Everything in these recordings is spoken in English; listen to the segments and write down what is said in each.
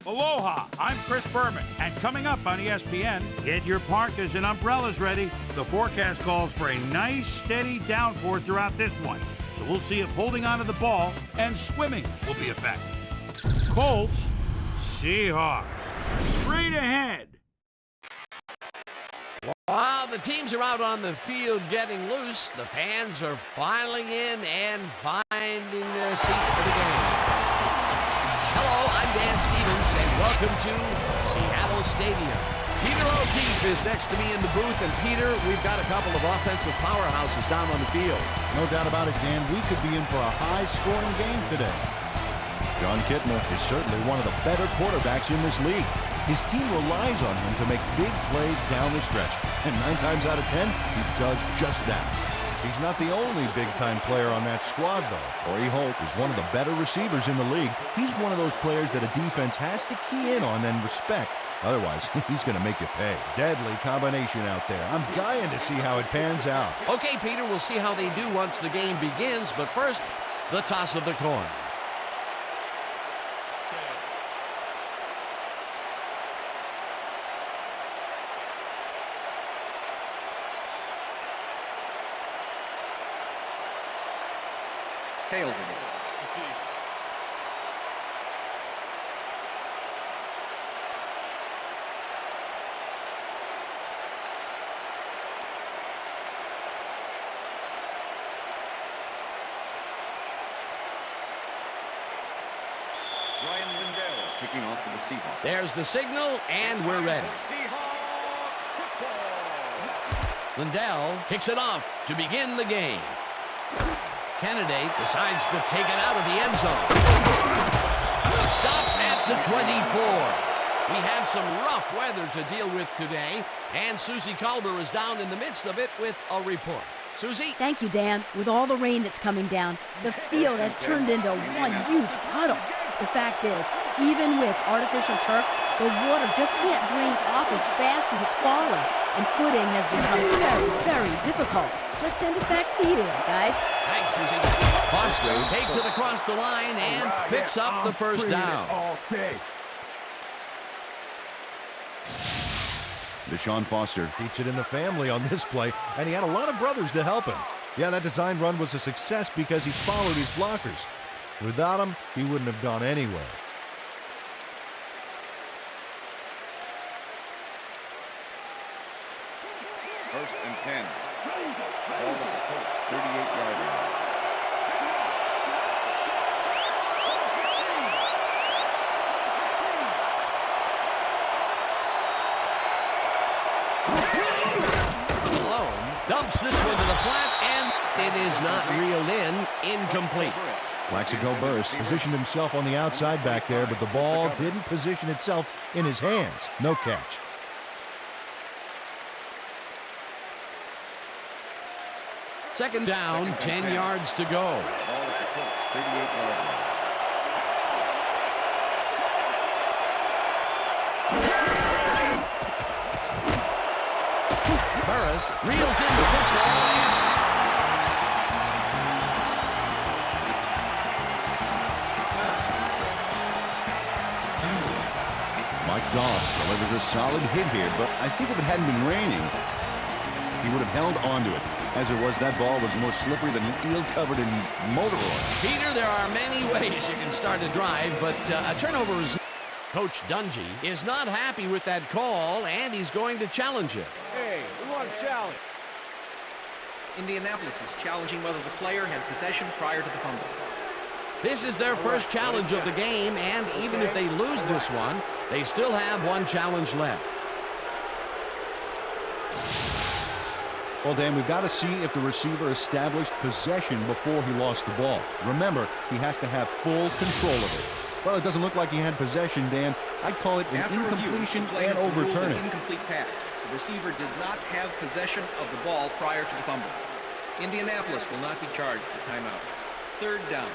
Aloha, I'm Chris Berman, and coming up on ESPN, get your parkas and umbrellas ready. The forecast calls for a nice, steady downpour throughout this one. So we'll see if holding onto the ball and swimming will be effective. Colts, Seahawks, straight ahead. While the teams are out on the field getting loose, the fans are filing in and finding their seats for the game. Hello, I'm Dan Stevens, and welcome to Seattle Stadium. Peter O'Keefe is next to me in the booth, and Peter, we've got a couple of offensive powerhouses down on the field. No doubt about it, Dan. We could be in for a high-scoring game today. John Kitna is certainly one of the better quarterbacks in this league. His team relies on him to make big plays down the stretch, and 9 times out of 10, he does just that. He's not the only big-time player on that squad, though. Torrey Holt is one of the better receivers in the league. He's one of those players that a defense has to key in on and respect. Otherwise, he's going to make you pay. Deadly combination out there. I'm dying to see how it pans out. Okay, Peter, we'll see how they do once the game begins, but first, the toss of the coin. Tails it is. Ryan Lindell kicking off for the Seahawks. There's the signal, and we're ready. Seahawks football. Lindell kicks it off to begin the game. Kennedy decides to take it out of the end zone. Stopped at the 24. We have some rough weather to deal with today, and Susie Kalber is down in the midst of it with a report. Susie? Thank you, Dan. With all the rain that's coming down, the field has turned into one huge puddle. The fact is, even with artificial turf, the water just can't drain off as fast as it's falling, and footing has become very, very difficult. Let's send it back to you, guys. Thanks, Susie. Foster takes it across the line and picks up the first down. Deshaun Foster keeps it in the family on this play, and he had a lot of brothers to help him. Yeah, that design run was a success because he followed his blockers. Without him, he wouldn't have gone anywhere. First and 10. Ball at the Colts, 38-yard line. Malone dumps this one to the flat, and it is not reeled in. Incomplete. Plaxico Burress positioned himself on the outside back there, but the ball didn't position itself in his hands. No catch. Second down, 10 yards to go. Ball at the Colts, 38-yard line. Burress reels in the football, and Mike Goff delivers a solid hit here, but I think if it hadn't been raining, he would have held onto it. As it was, that ball was more slippery than an eel covered in motor oil. Peter, there are many ways you can start a drive, but a turnover is... Coach Dungy is not happy with that call, and he's going to challenge it. Hey, we want a challenge. Indianapolis is challenging whether the player had possession prior to the fumble. This is their first challenge of the game, and even if they lose this one, they still have one challenge left. Well, Dan, we've got to see if the receiver established possession before he lost the ball. Remember, he has to have full control of it. Well, it doesn't look like he had possession, Dan. I'd call it an incompletion and overturn it. Incomplete pass. The receiver did not have possession of the ball prior to the fumble. Indianapolis will not be charged a timeout. Third down.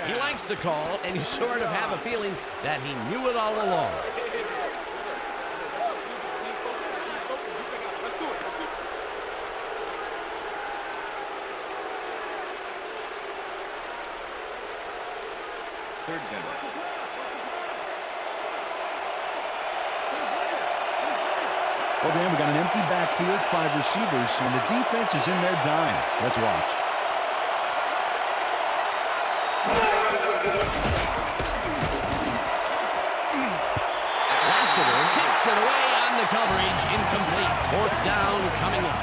He likes the call, and you sort of have a feeling that he knew it all along. Third down. Well, Dan, we got an empty backfield, 5 receivers, and the defense is in their dime. Let's watch. Lassiter kicks it away on the coverage. Incomplete. 4th down coming up.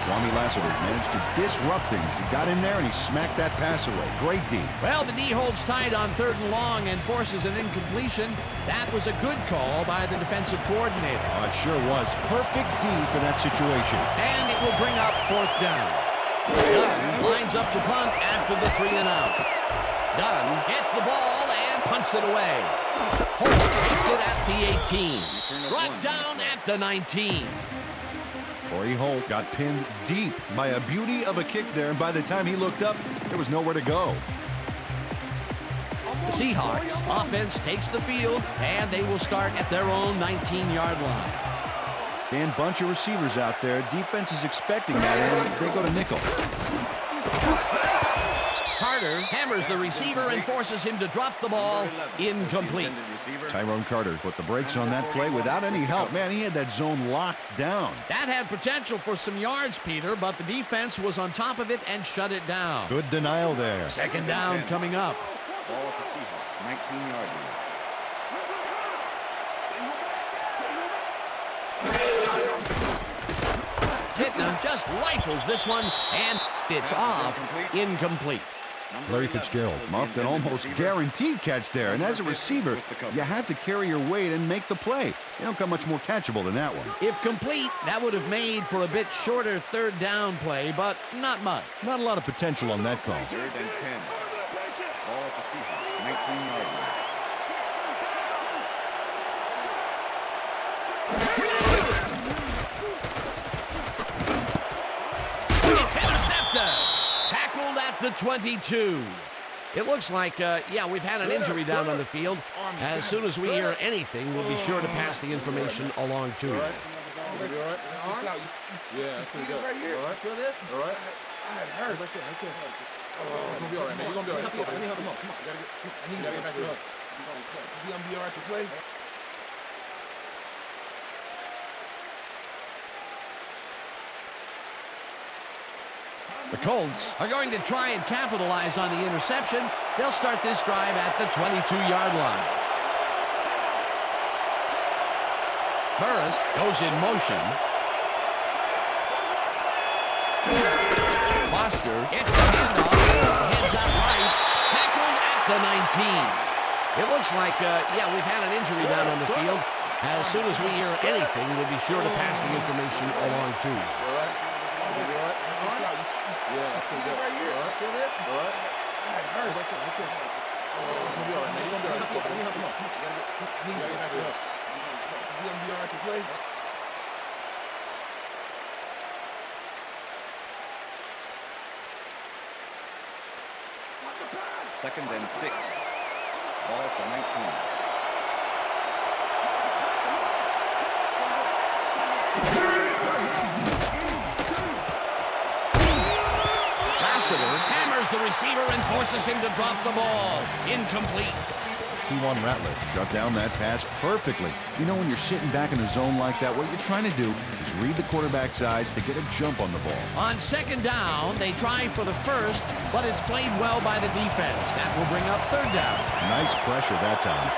Kwame Lassiter managed to disrupt things. He got in there and he smacked that pass away. Great D. Well, the D holds tight on 3rd and long and forces an incompletion. That was a good call by the defensive coordinator. Oh, it sure was. Perfect D for that situation. And it will bring up 4th down. Dunn lines up to punt after the 3 and out. Dunn gets the ball and punts it away. Holt takes it at the 18. Brought down at the 19. Torrey Holt got pinned deep by a beauty of a kick there, and by the time he looked up, there was nowhere to go. The Seahawks offense takes the field, and they will start at their own 19-yard line. Dan, bunch of receivers out there. Defense is expecting that, and they go to nickel. Carter hammers the receiver and forces him to drop the ball. Incomplete. Tyrone Carter put the brakes on that play without any help. Man, he had that zone locked down. That had potential for some yards, Peter, but the defense was on top of it and shut it down. Good denial there. 2nd down coming up. Ball at the Seahawks, 19-yard line. Kitna just rifles this one, and it's off. Incomplete. Larry Fitzgerald muffed an almost guaranteed catch there, and as a receiver, you have to carry your weight and make the play. You don't got much more catchable than that one. If complete, that would have made for a bit shorter 3rd down play, but not much. Not a lot of potential on that call. 3rd and 10. Ball at the Seahawks, 19-yard line. It's intercepted. Tackled at the 22. It looks like, we've had an injury down on the field. As soon as we hear anything, we'll be sure to pass the information along to you. Yeah, that's pretty good. Right here. All right. Feel this? All right. It hurts. Right there. You're gonna be all right, man. You're gonna be all right. Let me help him up. Come on. I need you to get back to us. You gonna be all right to play? The Colts are going to try and capitalize on the interception. They'll start this drive at the 22-yard line. Burris goes in motion. Foster gets the handoff. Heads out right. Tackled at the 19. It looks like, we've had an injury down on the field. As soon as we hear anything, we'll be sure to pass the information along to you. Yeah, that's pretty good. Right here. All right. Feel this? All right. It hurts. Right there. You're gonna be all right, man. You're gonna be all right. Let me help him up. I need you to get back to us. You gonna be all right to play? Second and 6. Ball at the 19. Lassiter hammers the receiver and forces him to drop the ball. Incomplete. T1 Rattler shut down that pass perfectly. You know, when you're sitting back in a zone like that, what you're trying to do is read the quarterback's eyes to get a jump on the ball. On 2nd down, they try for the first, but it's played well by the defense. That will bring up 3rd down. Nice pressure that time.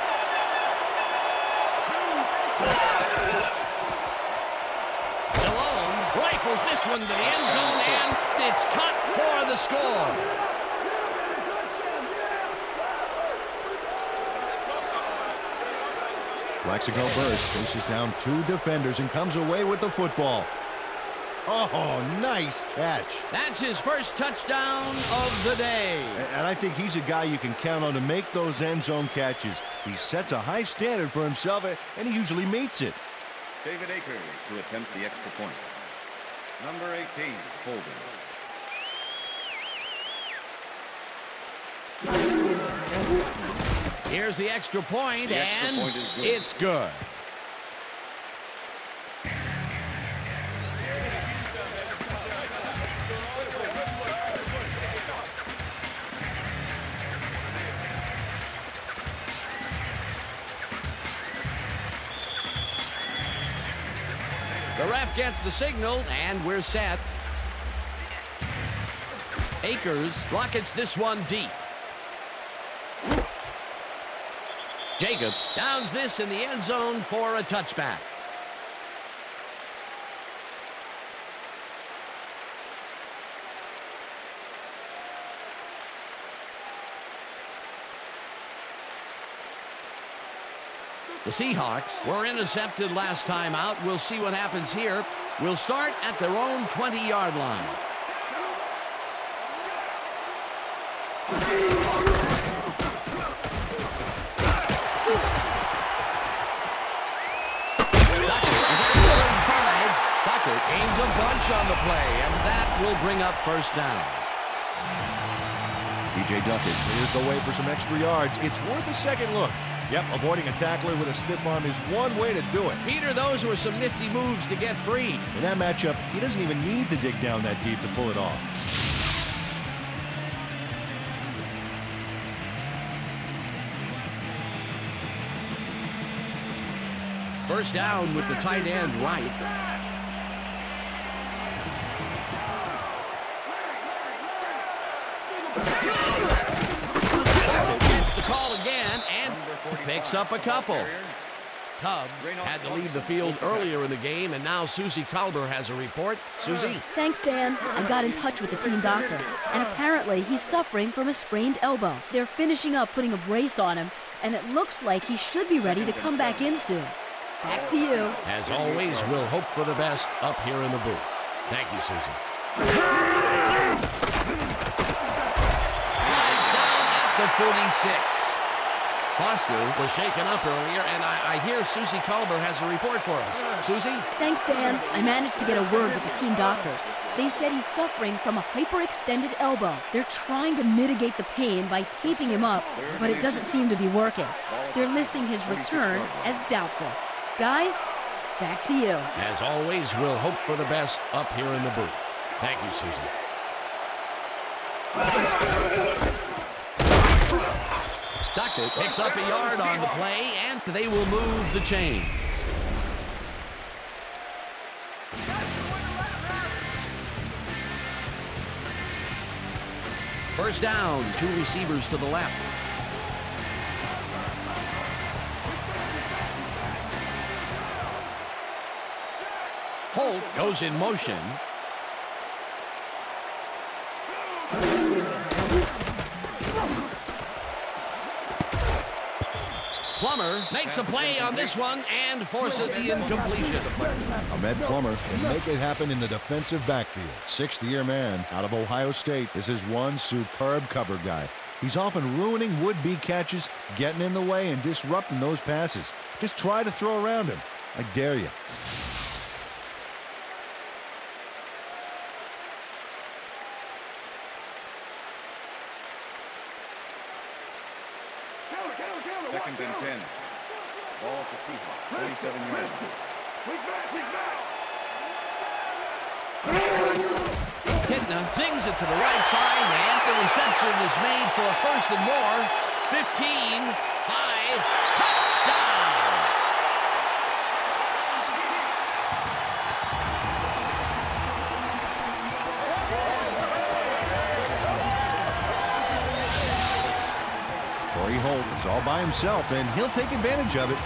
Delone rifles this one to the end zone, and it's caught for the score. Plaxico Burris chases down 2 defenders and comes away with the football. Oh, nice catch. That's his first touchdown of the day. And I think he's a guy you can count on to make those end zone catches. He sets a high standard for himself, and he usually meets it. David Akers to attempt the extra point. Number 18, holding. Here's the extra point, The extra and point is good. it's good. The ref gets the signal, and we're set. Akers rockets this one deep. Jacobs downs this in the end zone for a touchback. The Seahawks were intercepted last time out. We'll see what happens here. We'll start at their own 20-yard line. Duckett gains a bunch on the play, and that will bring up first down. P.J. Duckett clears the way for some extra yards. It's worth a second look. Yep, avoiding a tackler with a stiff arm is one way to do it. Peter, those were some nifty moves to get free. In that matchup, he doesn't even need to dig down that deep to pull it off. First down with the tight end right. Gets the call again and picks up a couple. Tubbs had to leave the field earlier in the game, and now Susie Kalber has a report. Susie? Thanks, Dan. I got in touch with the team doctor, and apparently he's suffering from a sprained elbow. They're finishing up putting a brace on him, and it looks like he should be ready to come back in soon. Back to you. As always, we'll hope for the best up here in the booth. Thank you, Susie. Flags down at the 46. Foster was shaken up earlier, and I hear Susie Kalber has a report for us. Susie? Thanks, Dan. I managed to get a word with the team doctors. They said he's suffering from a hyperextended elbow. They're trying to mitigate the pain by taping him up, but it doesn't seem to be working. They're listing his return as doubtful. Guys, back to you. As always, we'll hope for the best up here in the booth. Thank you, Susie. Duckett picks up a yard on the play, and they will move the chains. First down, two receivers to the left. Holt goes in motion. Plummer makes a play on this one and forces the incompletion. Ahmed Plummer can make it happen in the defensive backfield. Sixth-year man out of Ohio State. This is one superb cover guy. He's often ruining would-be catches, getting in the way and disrupting those passes. Just try to throw around him. I dare you. Second and 10. Ball at the Seahawks, 47-yard line. Kitna zings it to the right side, and the reception is made for a first and more. 15, 5, touchdown! Holt is all by himself, and he'll take advantage of it.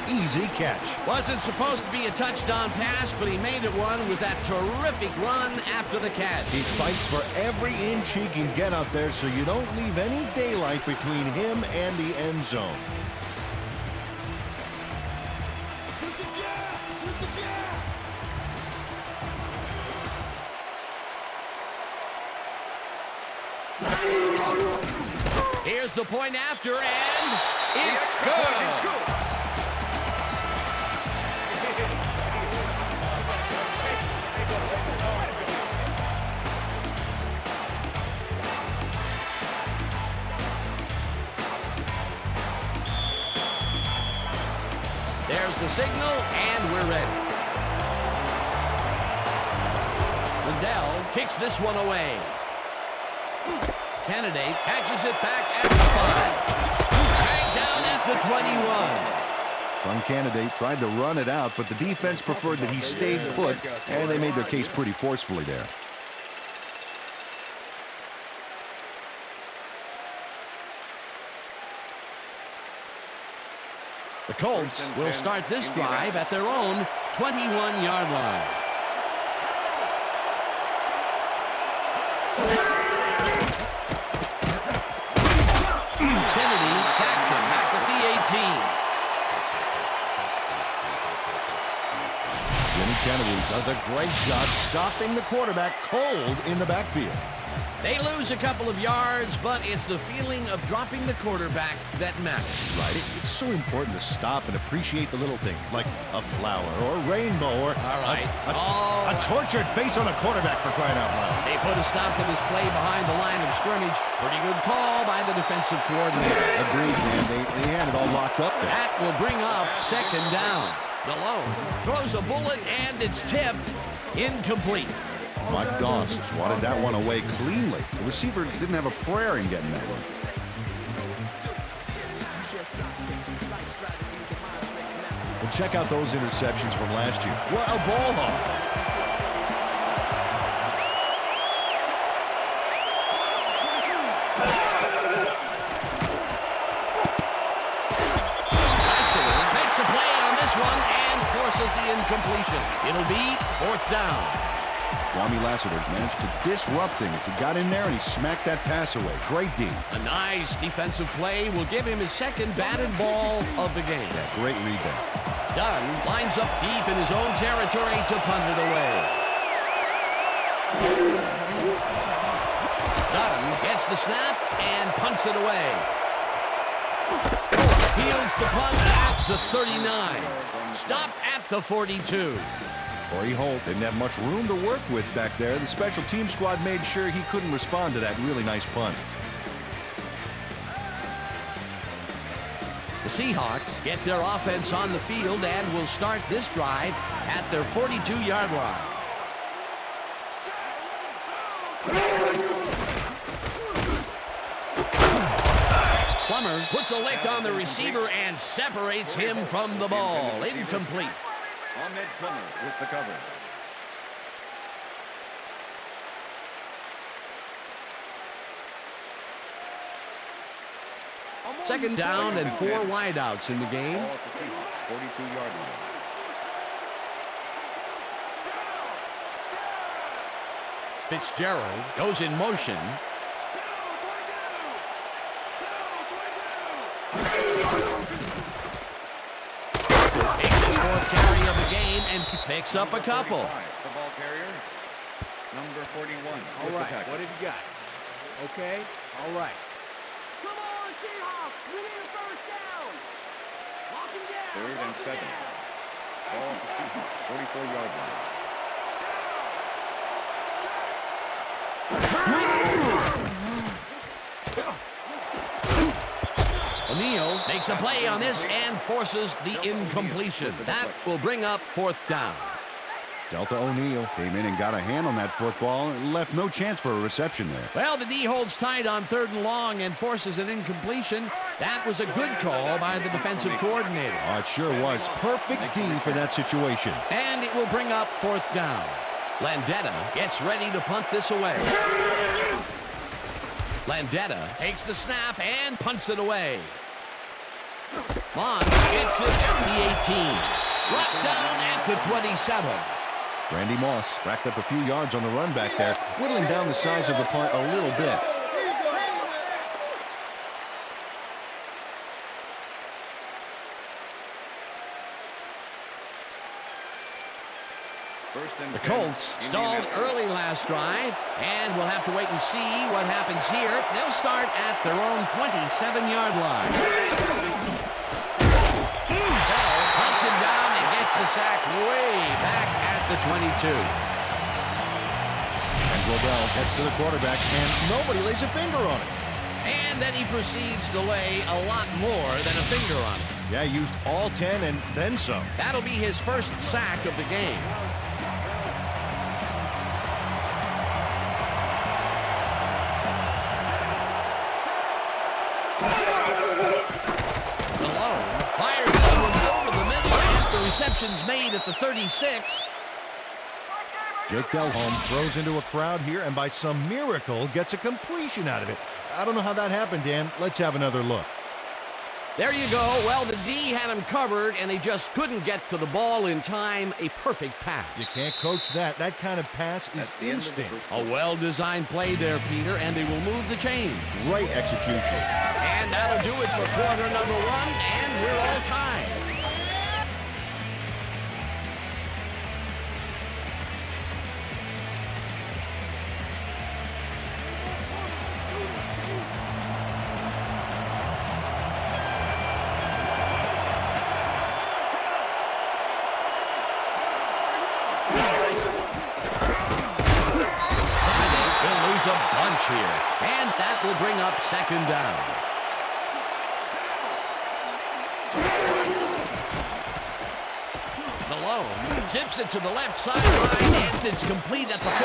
Easy catch. Wasn't supposed to be a touchdown pass, but he made it one with that terrific run after the catch. He fights for every inch he can get out there, so you don't leave any daylight between him and the end zone. Here's the point after, and it's good. There's the signal, and we're ready. Liddell kicks this one away. Candidate catches it back at the 5. Dragged down at the 21. Fun candidate, tried to run it out, but the defense preferred that he stayed put, and they made their case pretty forcefully there. The Colts will start this drive at their own 21-yard line. Kennedy sacks him back at the 18. Jimmy Kennedy does a great job stopping the quarterback cold in the backfield. They lose a couple of yards, but it's the feeling of dropping the quarterback that matters. Right. It's so important to stop and appreciate the little things, like a flower or a rainbow or a tortured face on a quarterback, for crying out loud. They put a stop to this play behind the line of scrimmage. Pretty good call by the defensive coordinator. Agreed, man. They had it all locked up there. That will bring up second down. Malone throws a bullet, and it's tipped. Incomplete. Mike Goss swatted that one away cleanly. The receiver didn't have a prayer in getting that one. Well, check out those interceptions from last year. What a ball hawk. Makes a play on this one and forces the incompletion. It'll be fourth down. Kwame Lassiter managed to disrupt things. He got in there and he smacked that pass away. Great D. A nice defensive play will give him his second batted ball of the game. Yeah, great read there. Dunn lines up deep in his own territory to punt it away. Dunn gets the snap and punts it away. Fields the punt at the 39. Stopped at the 42. Corey Holt didn't have much room to work with back there. The special team squad made sure he couldn't respond to that really nice punt. The Seahawks get their offense on the field and will start this drive at their 42-yard line. Plummer puts a lick on the receiver and separates him from the ball. Incomplete. Ahmed Plummer with the cover. Second down and 4 wideouts in the game. Ball at the Seahawks 42-yard line. Fitzgerald goes in motion. Takes his fourth carry of the game and picks up a couple. The ball carrier, number 41. All right, what have you got? Okay, all right. Come on, Seahawks! We need a first down! Lock him down! 3rd and 7. Ball at the Seahawks 44-yard line. O'Neal makes a play on this and forces the incompletion. That will bring up fourth down. Delta O'Neal came in and got a hand on that football and left no chance for a reception there. Well, the D holds tight on 3rd and long and forces an incompletion. That was a good call by the defensive coordinator. Oh, it sure was. Perfect D for that situation. And it will bring up fourth down. Landetta gets ready to punt this away. Landetta takes the snap and punts it away. Mons gets it at the 18. Brought down at the 27. Randy Moss racked up a few yards on the run back there, whittling down the size of the punt a little bit. The Colts stalled early last drive, and we'll have to wait and see what happens here. They'll start at their own 27-yard line. Bell hunts him down and gets the sack way back at the 22. And Globell gets to the quarterback, and nobody lays a finger on it. And then he proceeds to lay a lot more than a finger on it. Yeah, he used all 10 and then some. That'll be his first sack of the game. Malone fires this one over the receptions made at the 36. Jake Delhomme throws into a crowd here and by some miracle gets a completion out of it. I don't know how that happened, Dan. Let's have another look. There you go. Well, the D had him covered, and they just couldn't get to the ball in time. A perfect pass. You can't coach that. That kind of pass is instinct. A well-designed play there, Peter, and they will move the chain. Great execution. And that'll do it for quarter number 1, and we're all tied. A bunch here, and that will bring up second down. Malone tips it to the left sideline, and it's complete at the 43.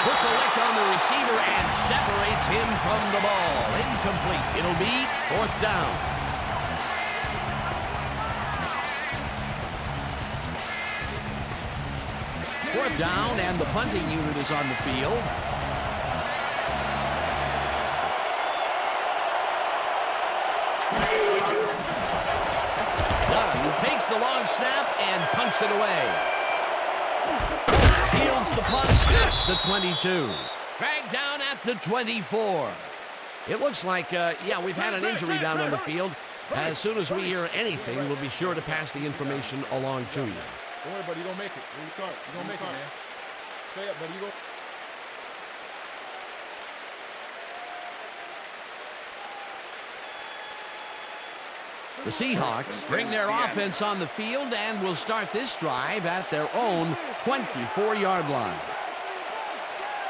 Puts a lick on the receiver and separates him from the ball. Incomplete. It'll be fourth down. Fourth down, and the punting unit is on the field. Dunn takes the long snap and punts it away. Fields the punt at the 22. Dragged down at the 24. It looks like, yeah, we've had an injury down on the field. As soon as we hear anything, we'll be sure to pass the information along to you. Don't worry, buddy. You're going to make it. You're going to make it, man. Stay up, buddy. You go. The Seahawks bring their offense on the field and will start this drive at their own 24-yard line.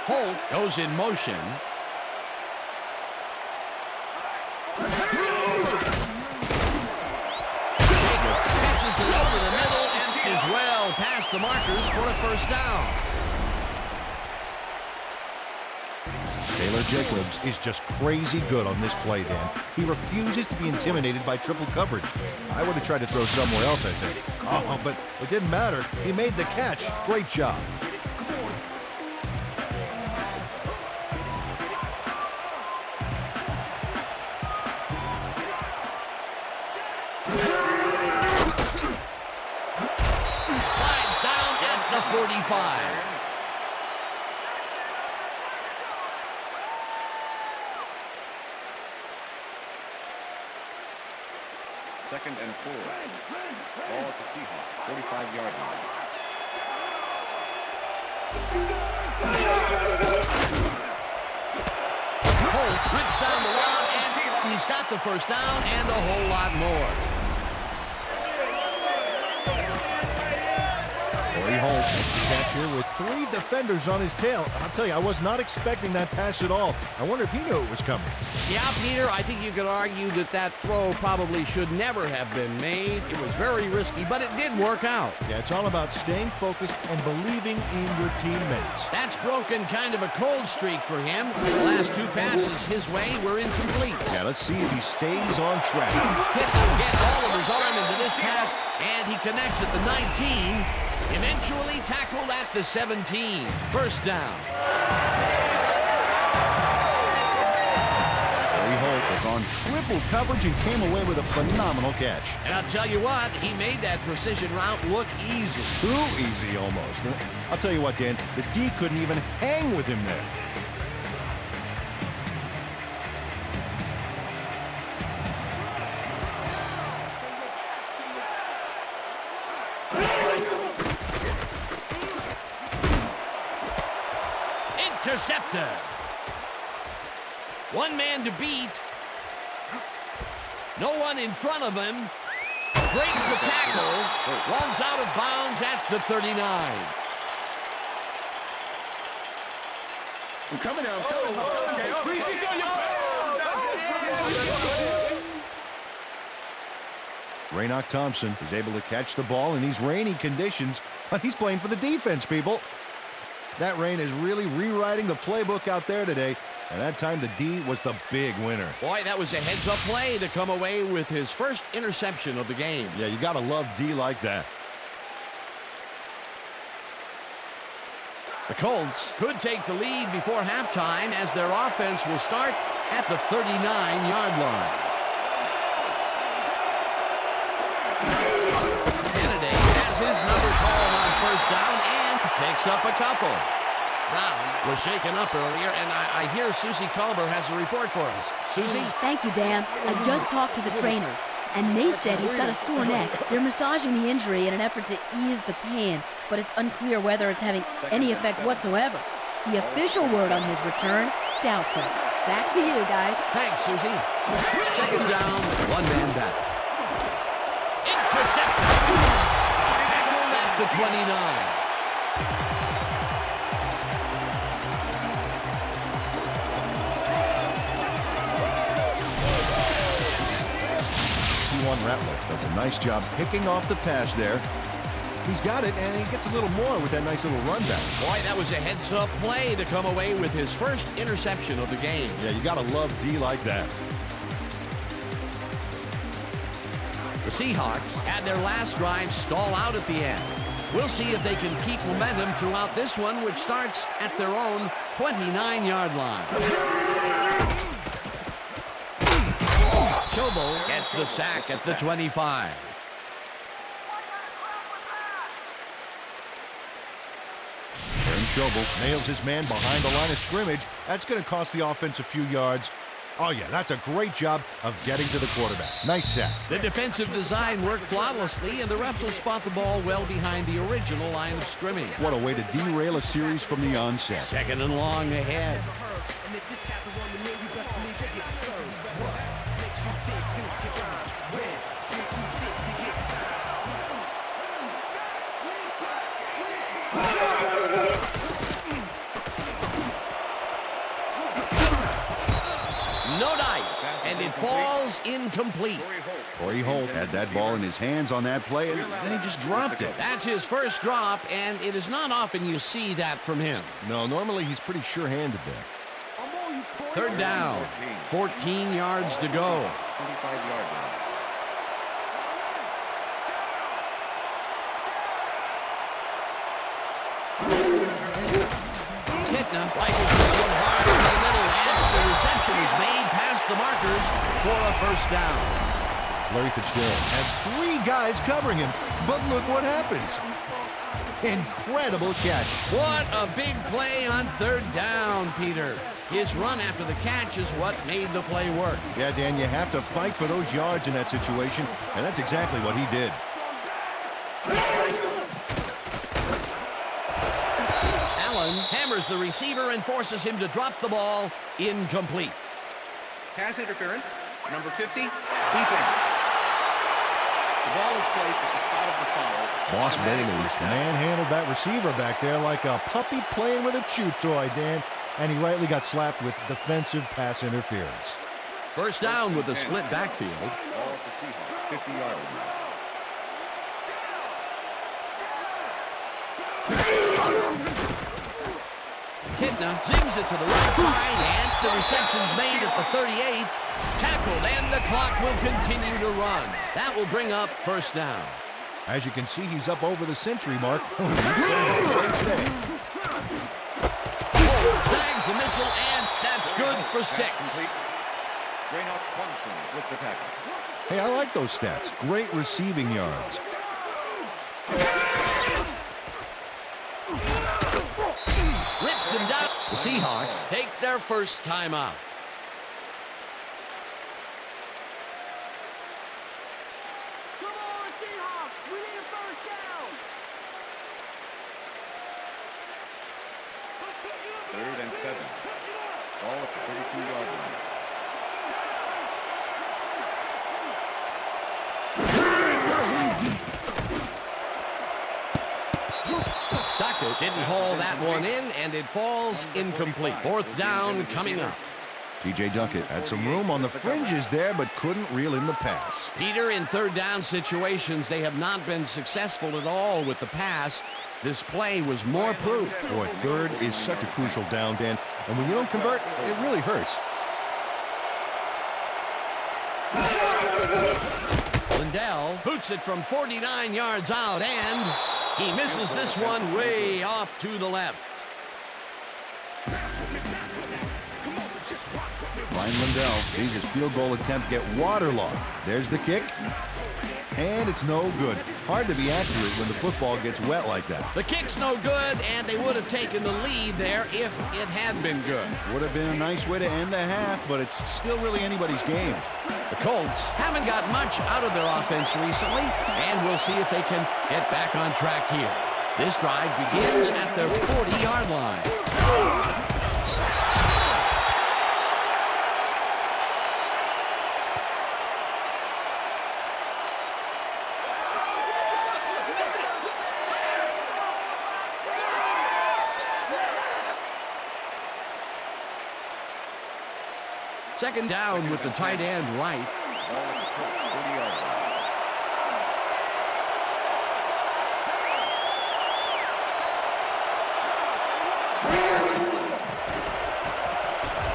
Holt goes in motion. Catches it over the middle and is well past the markers for a first down. Taylor Jacobs is just crazy good on this play, Dan. He refuses to be intimidated by triple coverage. I would have tried to throw somewhere else, I think. Oh, but it didn't matter. He made the catch. Great job. Slides down at the 45. Second and 4. Ball at the Seahawks, 45-yard line. Holt rips down the line, and he's got the first down and a whole lot more. Corey Holt makes the catch here with 3 defenders on his tail. I'll tell you, I was not expecting that pass at all. I wonder if he knew it was coming. Yeah, Peter, I think you could argue that that throw probably should never have been made. It was very risky, but it did work out. Yeah, it's all about staying focused and believing in your teammates. That's broken kind of a cold streak for him. The last 2 passes his way were incomplete. Yeah, let's see if he stays on track. Kittle gets all of his arm into this pass, and he connects at the 19. Eventually tackled at the 17. First down. Corey Holt was on triple coverage and came away with a phenomenal catch. And I'll tell you what, he made that precision route look easy. Too easy almost. I'll tell you what, Dan, the D couldn't even hang with him there. Intercepted. One man to beat. No one in front of him. Breaks the tackle. Runs out of bounds at the 39. I'm coming now. Raynoch Thompson is able to catch the ball in these rainy conditions, but he's playing for the defense, people. That rain is really rewriting the playbook out there today. And that time the D was the big winner. Boy, that was a heads-up play to come away with his first interception of the game. Yeah, you got to love D like that. The Colts could take the lead before halftime as their offense will start at the 39-yard line. Kennedy has his number called on first down and picks up a couple. Brown was shaken up earlier, and I hear Susie Culber has a report for us. Susie? Thank you, Dan. I just talked to the trainers, and they said he's got a sore neck. They're massaging the injury in an effort to ease the pain, but it's unclear whether it's having any effect whatsoever. The official word on his return, doubtful. Back to you, guys. Thanks, Susie. Second down, one man back. Intercepted. At the 29. Ratliff does a nice job picking off the pass there. He's got it, and he gets a little more with that nice little run back. Boy, that was a heads-up play to come away with his first interception of the game. Yeah, you got to love D like that. The Seahawks had their last drive stall out at the end. We'll see if they can keep momentum throughout this one, which starts at their own 29-yard line. Chobo gets the sack at the 25. Aaron Schobel nails his man behind the line of scrimmage. That's going to cost the offense a few yards. Oh, yeah, that's a great job of getting to the quarterback. Nice sack. The defensive design worked flawlessly, and the refs will spot the ball well behind the original line of scrimmage. What a way to derail a series from the onset. Second and long ahead. No dice, and it falls incomplete. Torrey Holt had that ball in his hands on that play, and then he just dropped it. That's his first drop, and it is not often you see that from him. No, normally he's pretty sure-handed there. Third down, 14 yards to go. 25-yard line. Kitna rifles this one hard in the middle, and the reception is made past the markers for a first down. Larry Fitzgerald has three guys covering him, but look what happens. Incredible catch. What a big play on third down, Peter. His run after the catch is what made the play work. Yeah, Dan, you have to fight for those yards in that situation, and that's exactly what he did. Allen hammers the receiver and forces him to drop the ball. Incomplete. Pass interference, number 50, defense. The ball is placed at the spot of the foul. Boss Bailey's manhandled that receiver back there like a puppy playing with a chew toy, Dan, and he rightly got slapped with defensive pass interference. First down with a split backfield. Ball at the Seahawks, 50-yard line. Kitna zings it to the right side, and the reception's made at the 38. Tackled, and the clock will continue to run. That will bring up first down. As you can see, he's up over the century mark. Snags the missile, and that's good for 6. Raynoff Thompson with the tackle. Hey, I like those stats. Great receiving yards. Rips him down. The Seahawks take their first timeout. Come on, Seahawks! We need a first down! Third and 7. Ball at the 32-yard line. Duckett didn't haul that one in, and it falls incomplete. Fourth down coming up. T.J. Duckett had some room on the fringes there, but couldn't reel in the pass. Peter, in third down situations, they have not been successful at all with the pass. This play was more proof. Boy, third is such a crucial down, Dan, and when you don't convert, it really hurts. Lindell boots it from 49 yards out, and he misses this one way off to the left. Ryan Lindell sees his field goal attempt get waterlogged. There's the kick, and it's no good. Hard to be accurate when the football gets wet like that. The kick's no good, and they would have taken the lead there if it had been good. Would have been a nice way to end the half, but it's still really anybody's game. The Colts haven't got much out of their offense recently, and we'll see if they can get back on track here. This drive begins at their 40-yard line. Second down with the tight end right. Ball at the Colts, 40-yard line.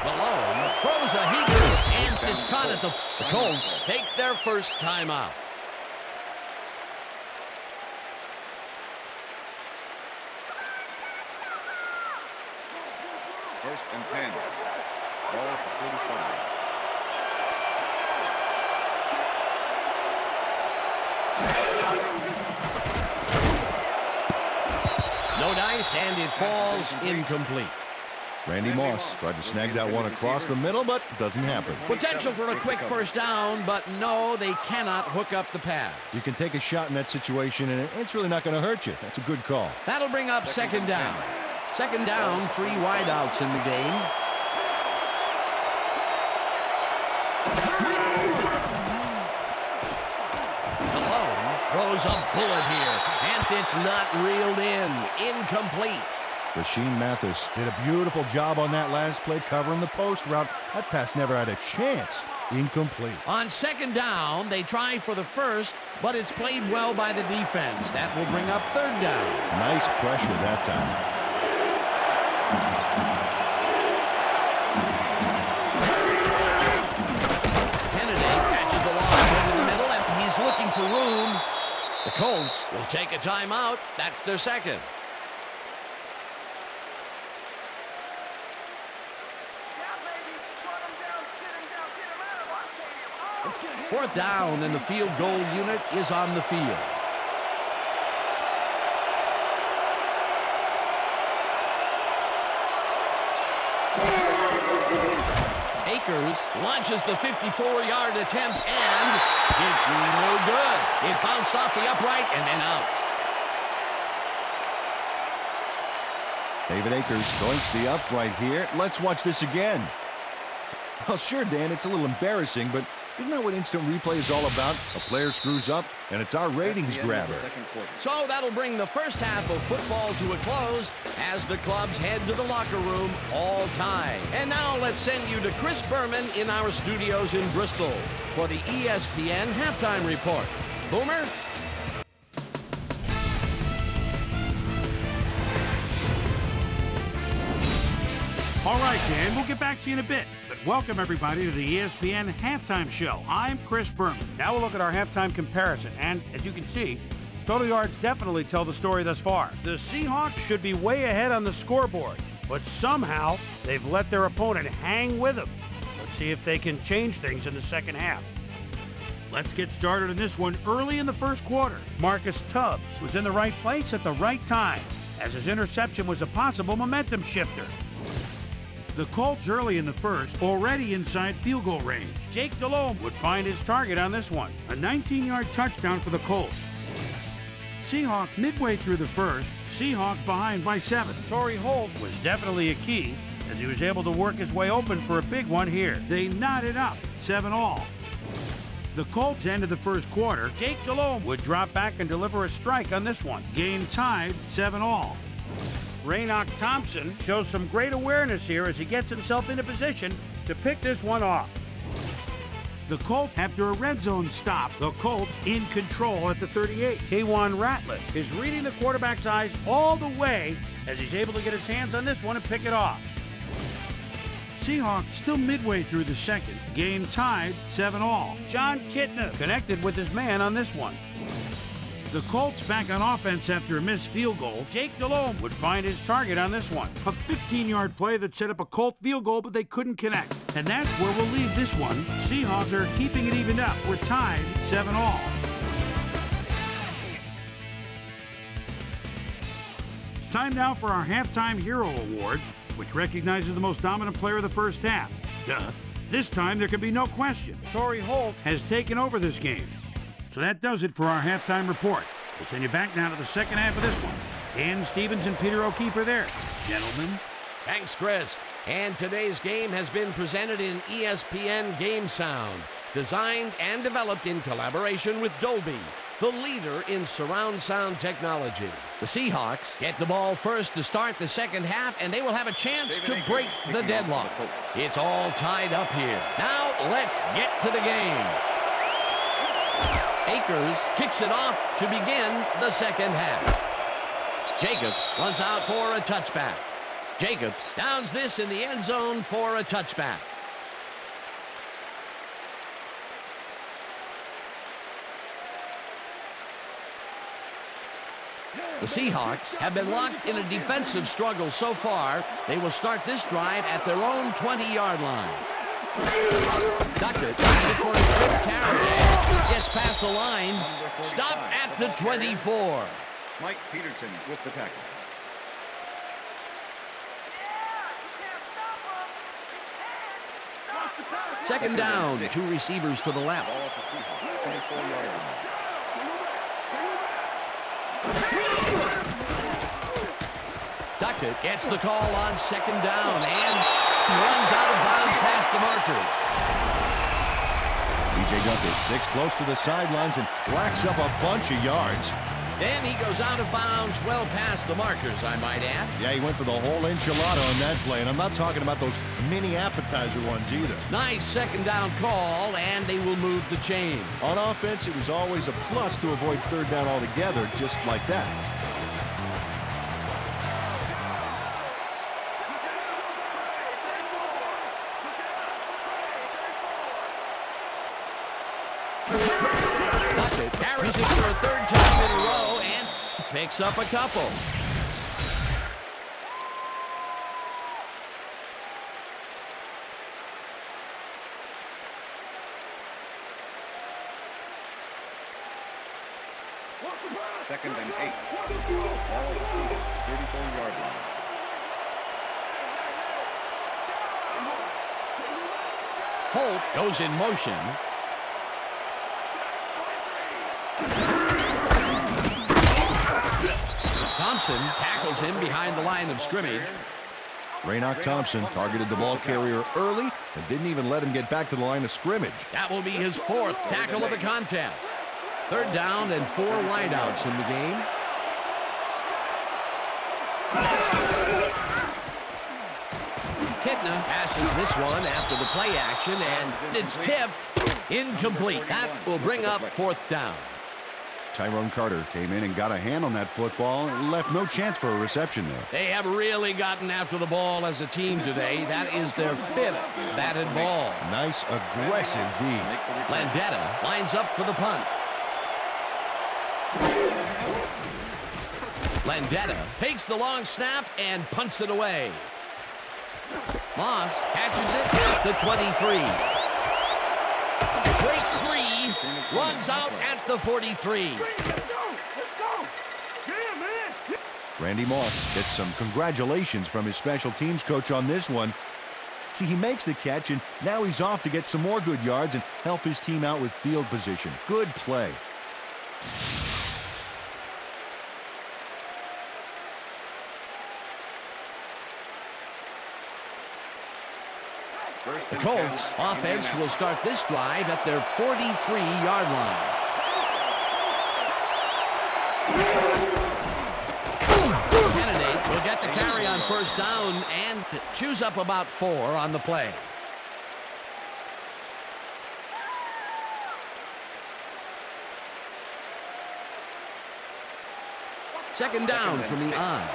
Malone throws a heater, and it's caught at the Colts take their first timeout. First and 10. Ball at the 45. No dice, and it falls incomplete. Randy Moss tried to snag that one across the middle, but doesn't happen. Potential for a quick first down, but no, they cannot hook up the pass. You can take a shot in that situation, and it's really not going to hurt you. That's a good call. That'll bring up second down. Second down, 3 wideouts in the game. Malone throws a bullet here, and it's not reeled in. Incomplete. Rasheem Mathis did a beautiful job on that last play covering the post route. That pass never had a chance. Incomplete. On second down, they try for the first, but it's played well by the defense. That will bring up third down. Nice pressure that time. Looking for room. The Colts will take a timeout. That's their second. Fourth down, and the field goal unit is on the field. Akers launches the 54-yard attempt, and it's no good. It bounced off the upright and then out. David Akers doinks the upright here. Let's watch this again. Well, sure, Dan, it's a little embarrassing, but isn't that what instant replay is all about? A player screws up, and it's our ratings grabber. So that'll bring the first half of football to a close as the clubs head to the locker room, all tied. And now let's send you to Chris Berman in our studios in Bristol for the ESPN Halftime Report. Boomer? All right, Dan, we'll get back to you in a bit. But welcome, everybody, to the ESPN Halftime Show. I'm Chris Berman. Now we'll look at our halftime comparison. And as you can see, total yards definitely tell the story thus far. The Seahawks should be way ahead on the scoreboard, but somehow they've let their opponent hang with them. Let's see if they can change things in the second half. Let's get started in this one early in the first quarter. Marcus Tubbs was in the right place at the right time, as his interception was a possible momentum shifter. The Colts early in the first, already inside field goal range. Jake Delhomme would find his target on this one, a 19-yard touchdown for the Colts. Seahawks midway through the first, Seahawks behind by 7. Torrey Holt was definitely a key, as he was able to work his way open for a big one here. They knotted up, 7-all. The Colts ended the first quarter. Jake Delhomme would drop back and deliver a strike on this one. Game tied, 7-all. Raynoch Thompson shows some great awareness here as he gets himself into position to pick this one off. The Colts, after a red zone stop, the Colts in control at the 38. K'Wan Ratliff is reading the quarterback's eyes all the way as he's able to get his hands on this one and pick it off. Seahawks still midway through the second. Game tied 7-all. John Kitna connected with his man on this one. The Colts back on offense after a missed field goal. Jake Delhomme would find his target on this one. A 15-yard play that set up a Colt field goal, but they couldn't connect. And that's where we'll leave this one. Seahawks are keeping it evened up. We're tied 7-all. It's time now for our Halftime Hero Award, which recognizes the most dominant player of the first half. Duh. This time there can be no question. Torrey Holt has taken over this game. So that does it for our halftime report. We'll send you back now to the second half of this one. Dan Stevens and Peter O'Keefe are there. Gentlemen. Thanks, Chris. And today's game has been presented in ESPN Game Sound, designed and developed in collaboration with Dolby, the leader in surround sound technology. The Seahawks get the ball first to start the second half, and they will have a chance to break the deadlock. It's all tied up here. Now let's get to the game. Akers kicks it off to begin the second half. Jacobs runs out for a touchback. Jacobs downs this in the end zone for a touchback. The Seahawks have been locked in a defensive struggle so far. They will start this drive at their own 20-yard line. Duckett takes it for a sprint carry. Gets past the line. Stopped at the 24. Mike Peterson with the tackle. Second down, two receivers to the left. Ball at the Seahawks, 24-yard line. Duckett gets the call on second down and runs out of bounds past the markers. B.J. Duckett sticks close to the sidelines and racks up a bunch of yards. Then he goes out of bounds well past the markers, I might add. Yeah, he went for the whole enchilada on that play, and I'm not talking about those mini appetizer ones either. Nice second down call, and they will move the chain. On offense, it was always a plus to avoid third down altogether, just like that. Duckett carries it for a third time in a row and picks up a couple. Second and 8. Ball at the Seahawks, 34-yard line. Holt goes in motion. Thompson tackles him behind the line of scrimmage. Raynoch Thompson targeted the ball carrier early and didn't even let him get back to the line of scrimmage. That will be his fourth tackle of the contest. Third down and 4 wideouts in the game. Kitna passes this one after the play action, and it's tipped. Incomplete. That will bring up fourth down. Tyrone Carter came in and got a hand on that football and left no chance for a reception there. They have really gotten after the ball as a team today. That is their 5th batted ball. Nice aggressive D. Landetta lines up for the punt. Landetta takes the long snap and punts it away. Moss catches it at the 23. Breaks free, runs out at the 43. Randy Moss gets some congratulations from his special teams coach on this one. See, he makes the catch, and now he's off to get some more good yards and help his team out with field position. Good play. The Colts offense will start this drive at their 43-yard line. Kennedy will get the carry on first down and chews up about 4 on the play. Second down from the I.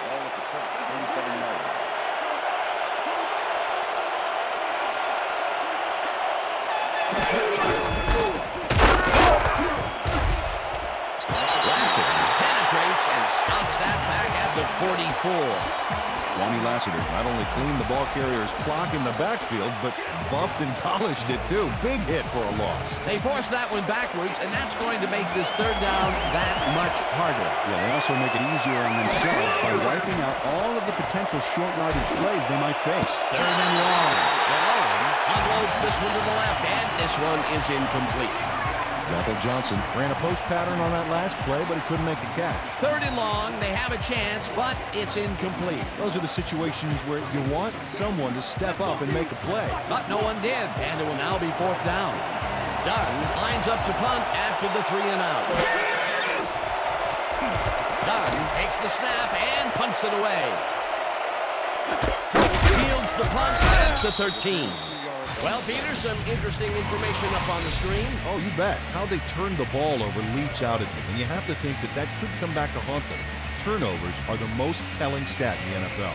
Ball with the Colts, 37 yards. Lassiter penetrates and stops that back at the 44. Swanee Lassiter not only cleaned the ball carrier's clock in the backfield, but buffed and polished it too. Big hit for a loss. They forced that one backwards, and that's going to make this third down that much harder. Yeah, they also make it easier on themselves by wiping out all of the potential short yardage plays they might face. Third and long. Malone unloads this one to the left, and this one is incomplete. Bethel Johnson ran a post pattern on that last play, but he couldn't make the catch. Third and long. They have a chance, but it's incomplete. Those are the situations where you want someone to step up and make a play. But no one did, and it will now be fourth down. Dunn lines up to punt after the 3 and out. Dunn takes the snap and punts it away. Fields the punt at the 13. Well, Peter, some interesting information up on the screen. Oh, you bet. How they turned the ball over leaps out at me, and you have to think that that could come back to haunt them. Turnovers are the most telling stat in the NFL.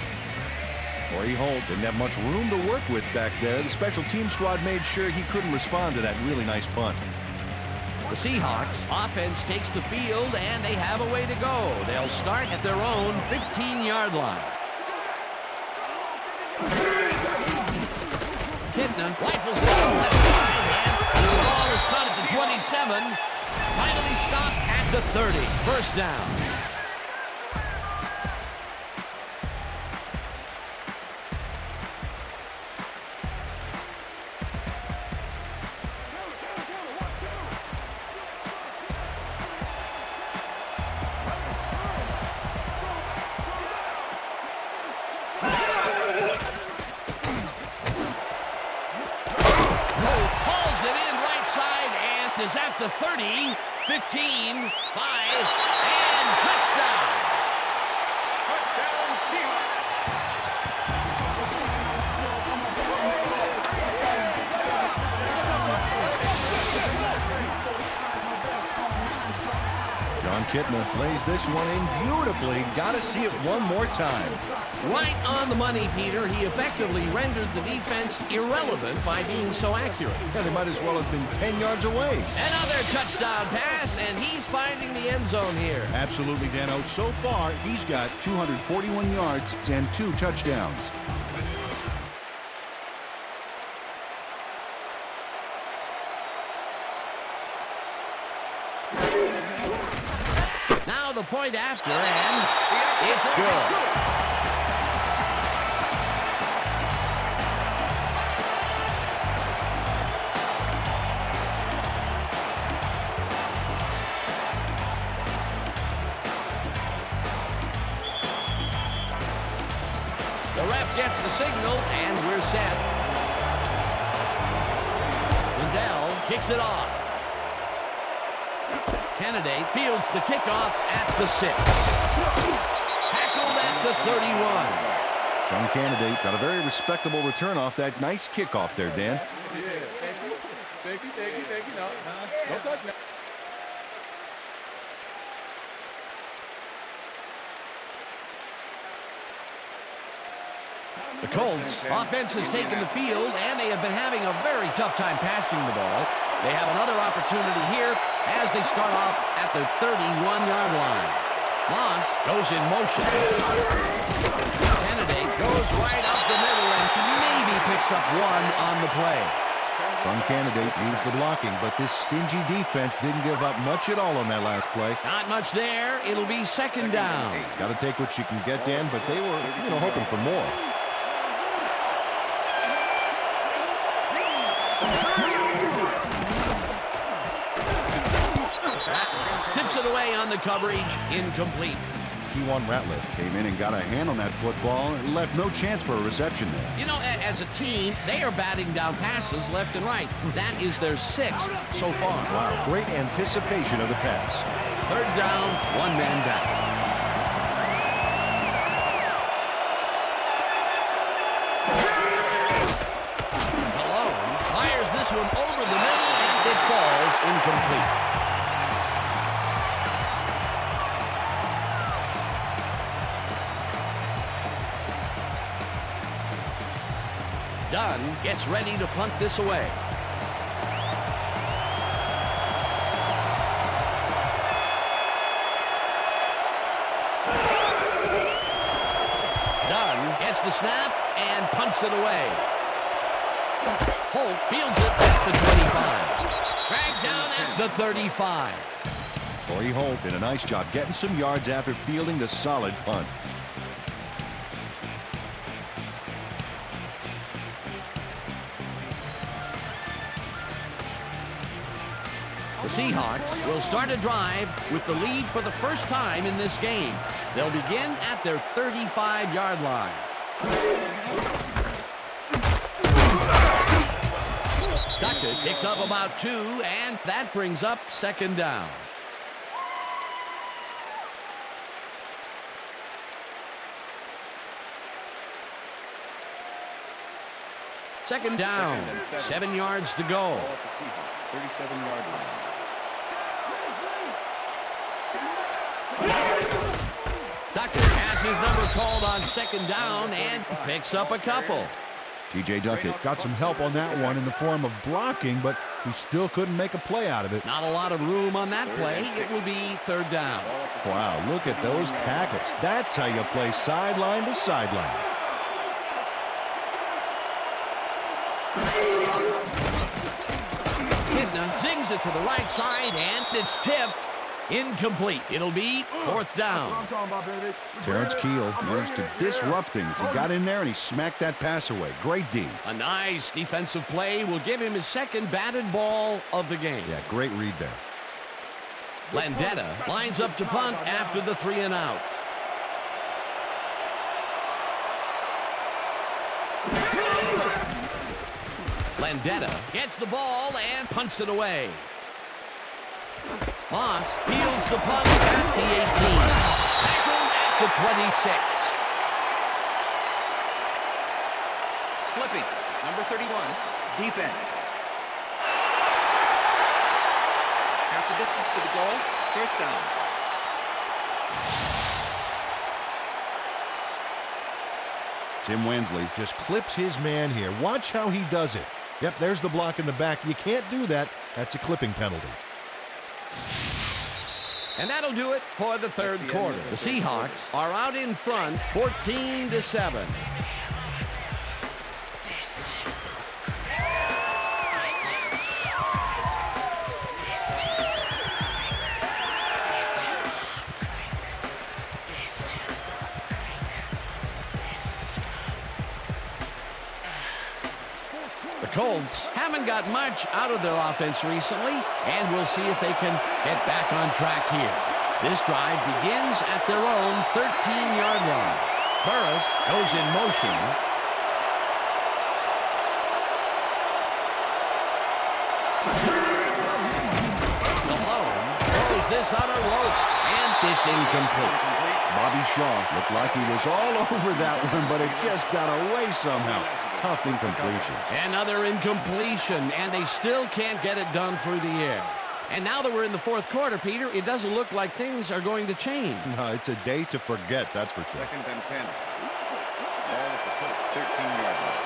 Torrey Holt didn't have much room to work with back there. The special team squad made sure he couldn't respond to that really nice punt. The Seahawks offense takes the field, and they have a way to go. They'll start at their own 15-yard line. Kitna rifles it out left side, and the ball is caught at the 27. Finally stopped at the 30. First down. Is at the 30, 15, 5, and touchdown. Touchdown, Seahawks. John Kitna plays this one in beautifully. Got to see it one more time. Right on the money, Peter. He effectively rendered the defense irrelevant by being so accurate. Yeah, they might as well have been 10 yards away. Another touchdown pass, and he's finding the end zone here. Absolutely, Dano. So far, he's got 241 yards and 2 touchdowns. Now the point after, and it's good. The ref gets the signal, and we're set. Lindell kicks it off. Kennedy fields the kickoff at the 6. Tackled at the 31. John Kennedy got a very respectable return off that nice kickoff there, Dan. Yeah, thank you. No, don't touch now. The Colts offense has taken the field, and they have been having a very tough time passing the ball. They have another opportunity here as they start off at the 31-yard line. Moss goes in motion. Kennedy goes right up the middle and maybe picks up one on the play. John Kennedy used the blocking, but this stingy defense didn't give up much at all on that last play. Not much there. It'll be second down. Got to take what you can get, Dan, but they were, hoping for more. Tips it away on the coverage. Incomplete. Kewan Ratliff came in and got a hand on that football and left no chance for a reception there. You know, as a team, they are batting down passes left and right. That is their 6th so far. Wow, great anticipation of the pass. Third down, one man back. Malone fires this one over the middle, and it falls incomplete. Dunn gets ready to punt this away. Dunn gets the snap and punts it away. Holt fields it at the 25. Dragged down at the 35. Corey Holt did a nice job getting some yards after fielding the solid punt. The Seahawks will start a drive with the lead for the first time in this game. They'll begin at their 35-yard line. Duckett picks up about 2, and that brings up second down. Second down, 7 yards to go. Ball at the Seahawks, 37-yard line. Duckett has his number called on second down and picks up a couple. T.J. Duckett got some help on that one in the form of blocking, but he still couldn't make a play out of it. Not a lot of room on that play. It will be third down. Wow, look at those tackles. That's how you play sideline to sideline. Kidna zings it to the right side, and it's tipped. Incomplete. It'll be fourth down. Terrence Keel managed to disrupt things. He got in there and he smacked that pass away. Great D. A nice defensive play will give him his second batted ball of the game. Yeah, great read there. Landetta lines up to punt after the 3 and out. Landetta gets the ball and punts it away. Moss fields the punt at the 18. Tackled at the 26. Flipping, number 31, defense. Half the distance to the goal, first down. Tim Wensley just clips his man here. Watch how he does it. Yep, there's the block in the back. You can't do that. That's a clipping penalty. And that'll do it for the third quarter. The Seahawks are out in front, 14-7. The Colts haven't got much out of their offense recently, and we'll see if they can get back on track here. This drive begins at their own 13-yard line. Burris goes in motion. Malone throws this on a rope, and it's incomplete. Bobby Shaw looked like he was all over that one, but it just got away somehow. Tough incompletion. Another incompletion, and they still can't get it done through the air. And now that we're in the fourth quarter, Peter, it doesn't look like things are going to change. No, it's a day to forget, that's for sure. Second and 10. Ball at the Colts, 13-yard line.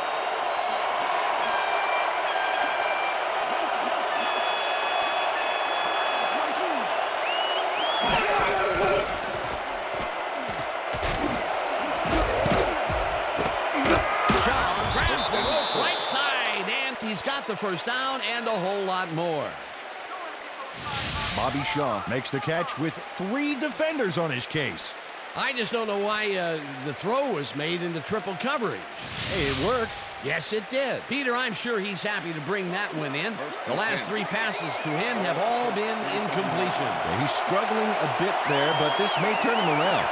He's got the first down and a whole lot more. Bobby Shaw makes the catch with 3 defenders on his case. I just don't know why the throw was made into triple coverage. Hey, it worked. Yes, it did. Peter, I'm sure he's happy to bring that one in. The last 3 passes to him have all been incompletion. Yeah, he's struggling a bit there, but this may turn him around.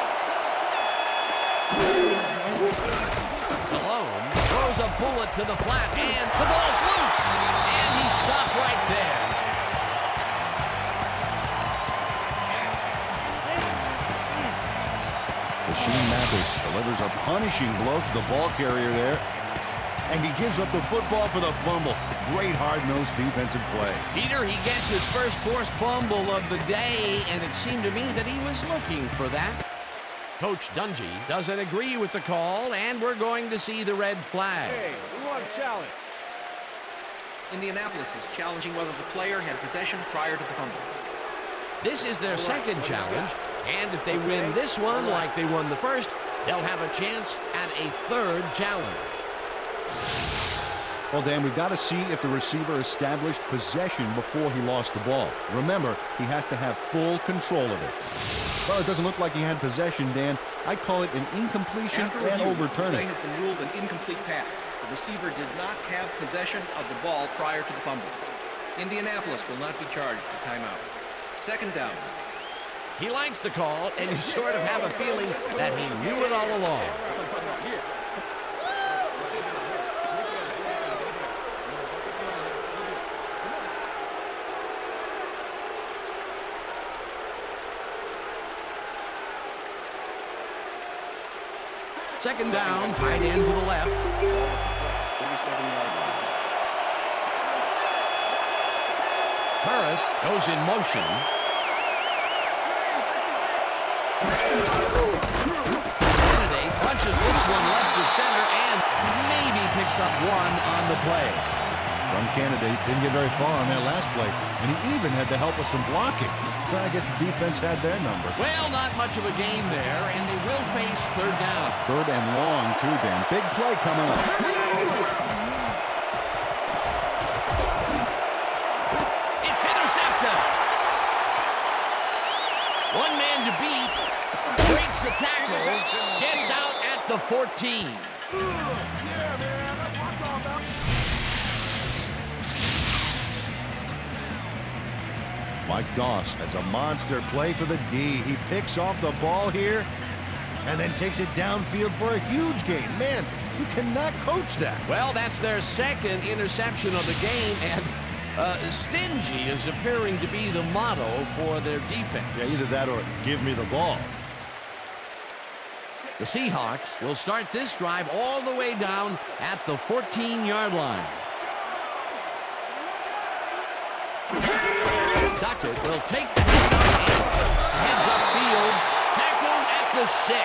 Malone throws a bullet to the flat, and the ball's loose. And he stopped right there. Machine Mathis delivers a punishing blow to the ball carrier there. And he gives up the football for the fumble. Great hard-nosed defensive play. Peter, he gets his first forced fumble of the day, and it seemed to me that he was looking for that. Coach Dungy doesn't agree with the call, and we're going to see the red flag. Hey, we want Yard challenge. Indianapolis is challenging whether the player had possession prior to the fumble. This is their second challenge, and if they win this one like they won the first, they'll have a chance at a third challenge. Well, Dan, we've got to see if the receiver established possession before he lost the ball. Remember, he has to have full control of it. Well, it doesn't look like he had possession, Dan. I'd call it an incompletion and overturn The play it. has been ruled an incomplete pass. The receiver did not have possession of the ball prior to the fumble. Indianapolis will not be charged a timeout. Second down. He likes the call, and you sort of have a feeling that he knew it all along. Second down, tight end to the left. 37-yard line. Burris goes in motion. Kennedy punches this one left to center and maybe picks up one on the play. Some candidate didn't get very far on that last play, and he even had the help of some blocking. Well, I guess the defense had their number. Well, not much of a game there, and they will face third down. Third and long, too, Dan. Big play coming up. It's intercepted. One man to beat. Breaks the tackle. Gets out at the 14. Mike Doss has a monster play for the D. He picks off the ball here and then takes it downfield for a huge gain. Man, you cannot coach that. Well, that's their second interception of the game, and stingy is appearing to be the motto for their defense. Yeah, either that or give me the ball. The Seahawks will start this drive all the way down at the 14-yard line. Duckett will take the handoff and heads upfield, tackled at the 6.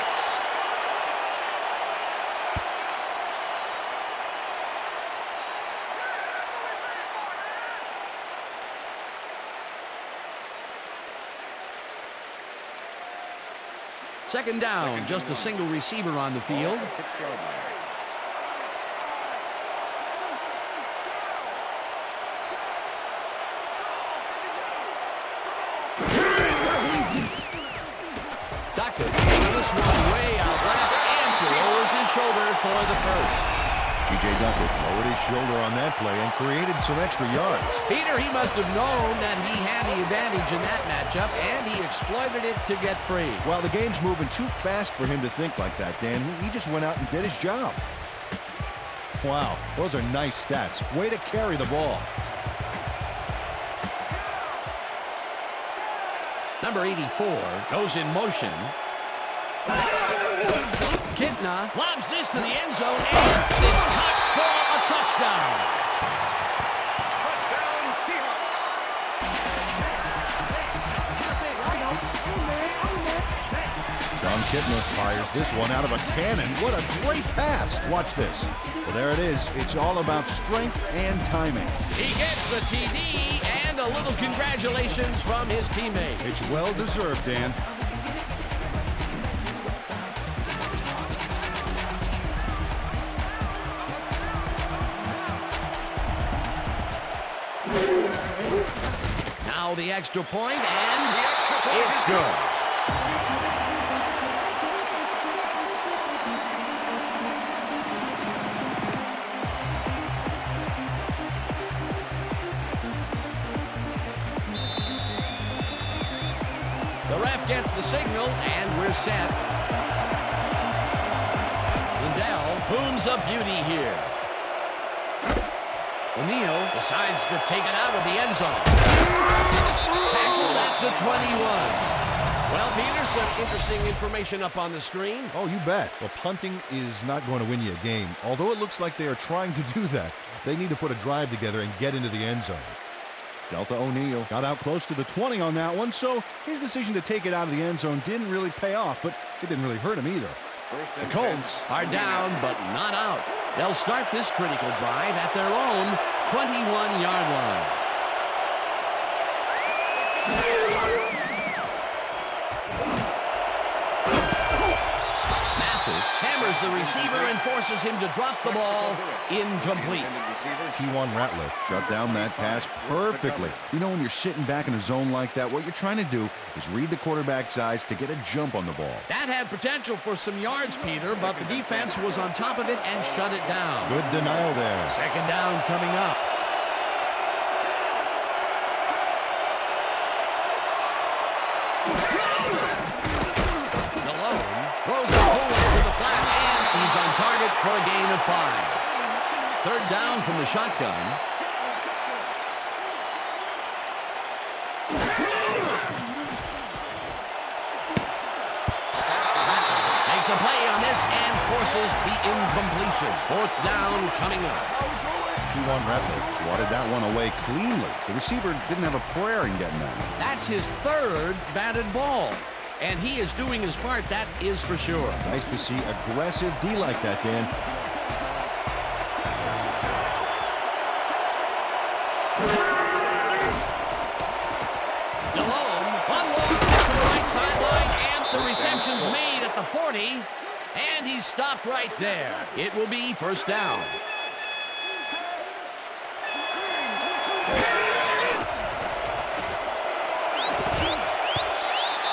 Second down, just a single receiver on the field. 6-yard line. Duckett takes this one way out left and throws his shoulder for the first. T.J. Duckett lowered his shoulder on that play and created some extra yards. Peter, he must have known that he had the advantage in that matchup, and he exploited it to get free. Well, the game's moving too fast for him to think like that, Dan. He just went out and did his job. Wow, those are nice stats. Way to carry the ball. Number 84 goes in motion. Kitna lobs this to the end zone, and it's caught for a touchdown. Touchdown, Seahawks. John Kitna fires this one out of a cannon. What a great pass. Watch this. Well, there it is. It's all about strength and timing. He gets the TD and a little congratulations from his teammate. It's well deserved, Dan. Now the extra point, and it's good. The ref gets the signal, and we're set. Lindell booms a beauty here. O'Neal decides to take it out of the end zone. Tackled at the 21. Well, Peter, some interesting information up on the screen. Oh, you bet. Well, punting is not going to win you a game. Although it looks like they are trying to do that, they need to put a drive together and get into the end zone. Delta O'Neal got out close to the 20 on that one, so his decision to take it out of the end zone didn't really pay off, but it didn't really hurt him either. The Colts are down but not out. They'll start this critical drive at their own 21-yard line. Hammers the receiver and forces him to drop the ball. Incomplete. Kewan Rattler shut down that pass perfectly. You know, when you're sitting back in a zone like that, what you're trying to do is read the quarterback's eyes to get a jump on the ball. That had potential for some yards, Peter, but the defense was on top of it and shut it down. Good denial there. Second down coming up. Throws a hole to the flat, and he's on target for a gain of 5. Third down from the shotgun. Makes a play on this and forces the incompletion. Fourth down coming up. Kewan Rattler swatted that one away cleanly. The receiver didn't have a prayer in getting that. That's his third batted ball. And he is doing his part, that is for sure. Nice to see aggressive D like that, Dan. Delone unloads to the right sideline, and the reception's made at the 40, and he's stopped right there. It will be first down.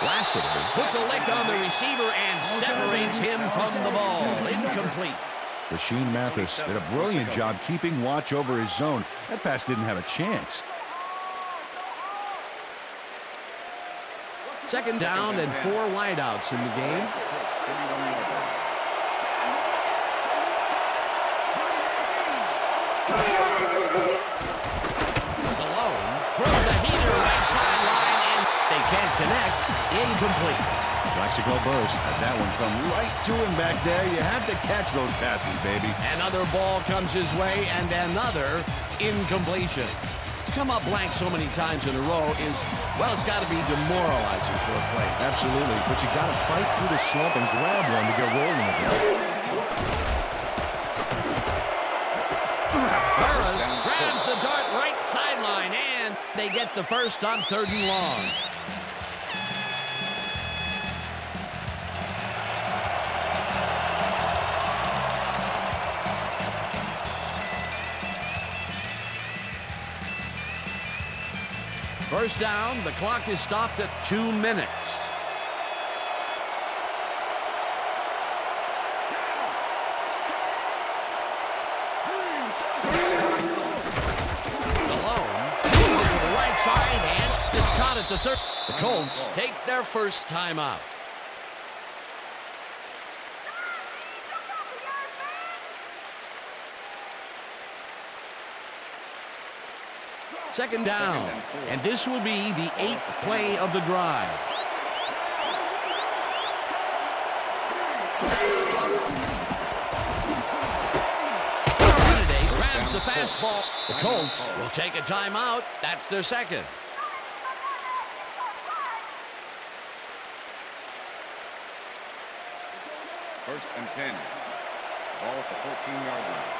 Lassiter puts a lick on the receiver and separates him from the ball. Incomplete. Rashean Mathis did a brilliant job keeping watch over his zone. That pass didn't have a chance. Second down and 4 wideouts in the game. Malone throws a heater right sideline, and they can't connect. Incomplete. Mexico burst. That one come right to him back there. You have to catch those passes, baby. Another ball comes his way, and another incompletion. To come up blank so many times in a row is, well, it's got to be demoralizing for a player. Absolutely, but you got to fight through the slump and grab one to get rolling again. Burris grabs the dart right sideline, and they get the first on 3rd and long. First down, the clock is stopped at 2 minutes. Malone sees it to the right side, and it's caught at the 3rd. The Colts take their first timeout. Second down, and this will be the 8th play of the drive. Kennedy grabs the fastball. The Colts will take a timeout. That's their second. First and 10. Ball at the 14-yard line.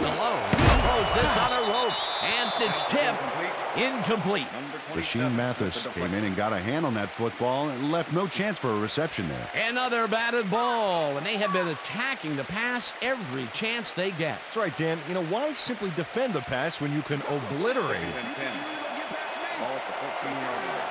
Malone throws this on a rope, and it's tipped. Incomplete. Rashean Mathis came in and got a hand on that football and left no chance for a reception there. Another batted ball, and they have been attacking the pass every chance they get. That's right, Dan. You know, why simply defend the pass when you can obliterate it? Second and 10. Ball at the 14-yard line.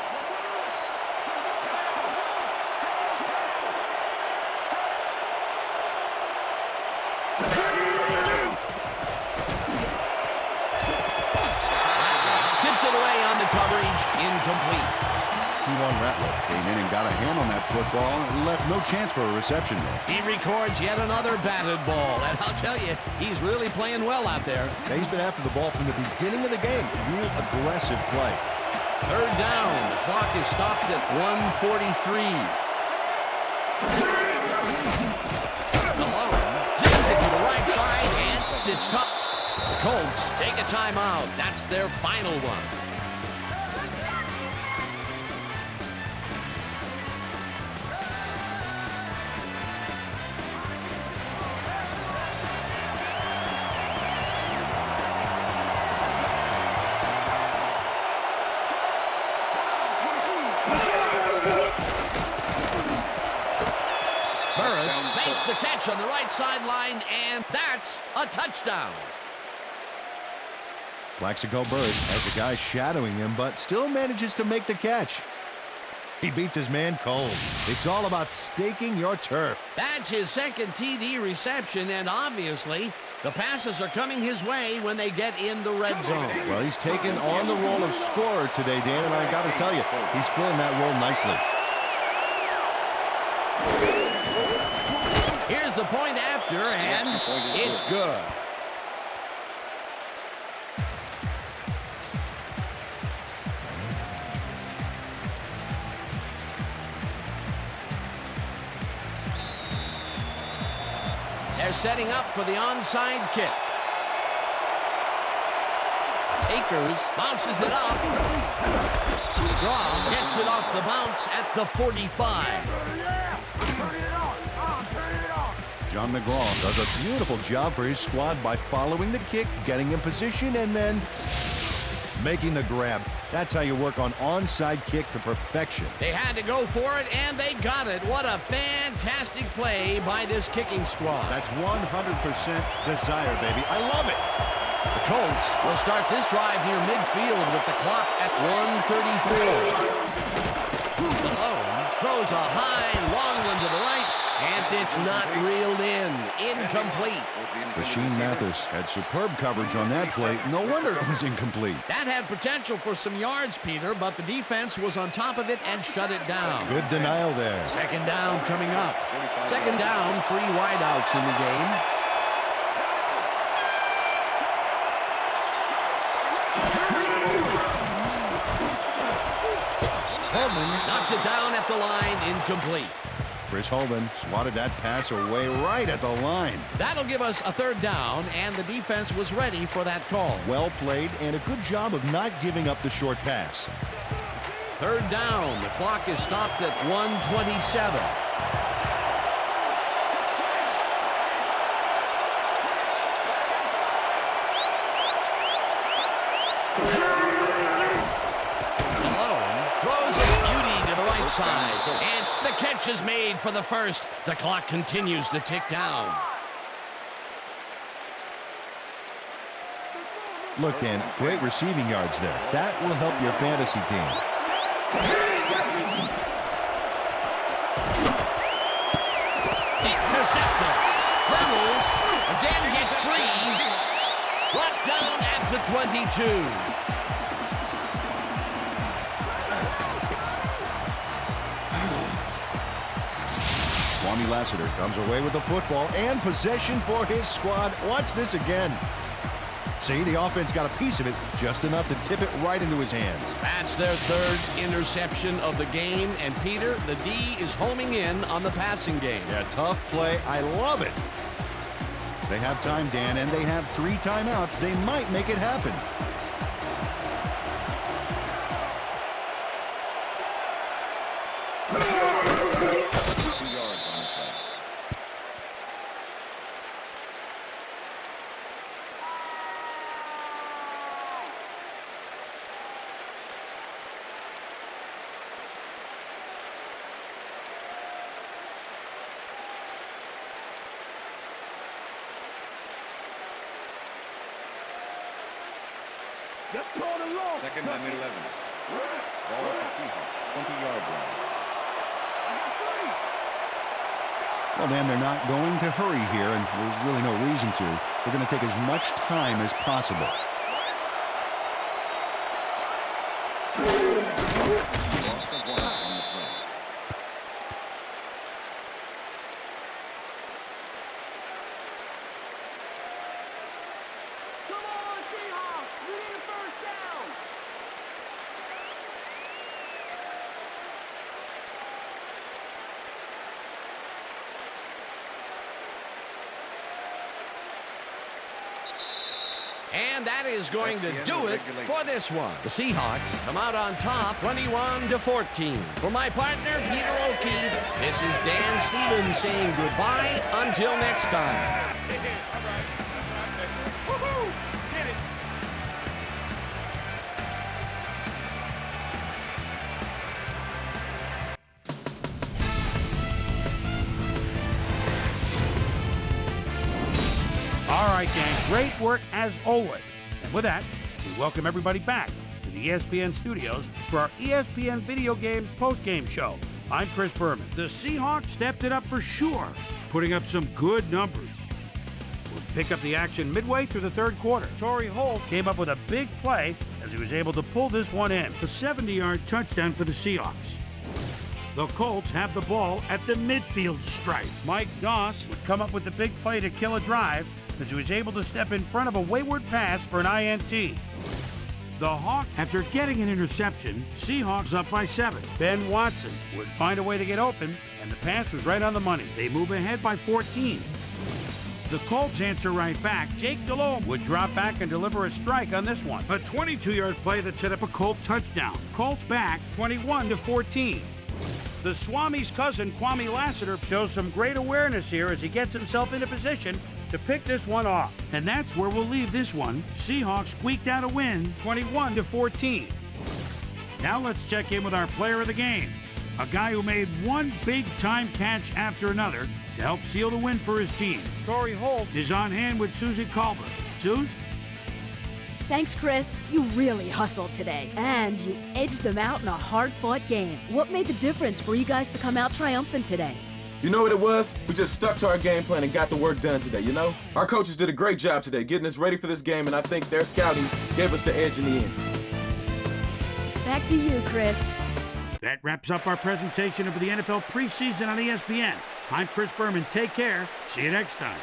Tips it away on the coverage. Incomplete. Kewan Rattler came in and got a hand on that football and left no chance for a reception there. He records yet another batted ball, and I'll tell you, he's really playing well out there. He's been after the ball from the beginning of the game. Real aggressive play. Third down. The clock is stopped at 1:43. Malone zigs it to the right side, and it's caught. The Colts take a timeout. That's their final one. Burris makes the catch on the right sideline, and that's a touchdown. Plaxico Burris has a guy shadowing him, but still manages to make the catch. He beats his man cold. It's all about staking your turf. That's his second TD reception, and obviously the passes are coming his way when they get in the red zone. Well, he's taken on the role of scorer today, Dan, and I got to tell you, he's filling that role nicely. Here's the point after, and it's good. They're setting up for the onside kick. Akers bounces it up. McGraw gets it off the bounce at the 45. John McGraw does a beautiful job for his squad by following the kick, getting in position, and then making the grab. That's how you work on onside kick to perfection. They had to go for it, and they got it. What a fantastic play by this kicking squad. That's 100% desire, baby. I love it. The Colts will start this drive near midfield with the clock at 1:34. Malone throws a high, long one to the right, and it's not reeled in. Incomplete. Rasheem Mathis had superb coverage on that play. No wonder it was incomplete. That had potential for some yards, Peter, but the defense was on top of it and shut it down. Good denial there. Second down coming up. Second down, 3 wideouts in the game. Holman knocks it down at the line, incomplete. Chris Holman swatted that pass away right at the line. That'll give us a third down, and the defense was ready for that call. Well played, and a good job of not giving up the short pass. Third down. The clock is stopped at 1:27. Side, and the catch is made for the first. The clock continues to tick down. Look, Dan, great receiving yards there. That will help your fantasy team. Intercepted. Reynolds again gets free. Brought down at the 22. Kwame Lassiter comes away with the football and possession for his squad. Watch this again. See, the offense got a piece of it, just enough to tip it right into his hands. That's their third interception of the game, and Peter, the D is homing in on the passing game. Yeah, tough play. I love it. They have time, Dan, and they have 3 timeouts. They might make it happen. Second and 11. Ball at the Seahawks, 20-yard line. Well, Dan, they're not going to hurry here, and there's really no reason to. They're going to take as much time as possible. Loss of 1 on the play. Come on, Seahawks! We need a first down! And that is going to do it for this one. The Seahawks come out on top, 21-14. For my partner, Peter O'Keefe, this is Dan Stevens saying goodbye until next time. All right, gang, great work as always. And with that, we welcome everybody back to the ESPN studios for our ESPN Video Games post-game show. I'm Chris Berman. The Seahawks stepped it up for sure, putting up some good numbers. We'll pick up the action midway through the third quarter. Torrey Holt came up with a big play as he was able to pull this one in. A 70-yard touchdown for the Seahawks. The Colts have the ball at the midfield stripe. Mike Doss would come up with the big play to kill a drive as he was able to step in front of a wayward pass for an INT. The Hawks, after getting an interception, Seahawks up by 7. Ben Watson would find a way to get open, and the pass was right on the money. They move ahead by 14. The Colts answer right back. Jake Delhomme would drop back and deliver a strike on this one. A 22-yard play that set up a Colt touchdown. Colts back 21-14. The Swami's cousin, Kwame Lassiter, shows some great awareness here as he gets himself into position to pick this one off. And that's where we'll leave this one. Seahawks squeaked out a win, 21-14. Now let's check in with our player of the game, a guy who made one big-time catch after another to help seal the win for his team. Torrey Holt is on hand with Susie Culver. Suze? Thanks, Chris. You really hustled today, and you edged them out in a hard-fought game. What made the difference for you guys to come out triumphant today? You know what it was? We just stuck to our game plan and got the work done today, you know? Our coaches did a great job today getting us ready for this game, and I think their scouting gave us the edge in the end. Back to you, Chris. That wraps up our presentation of the NFL preseason on ESPN. I'm Chris Berman. Take care. See you next time.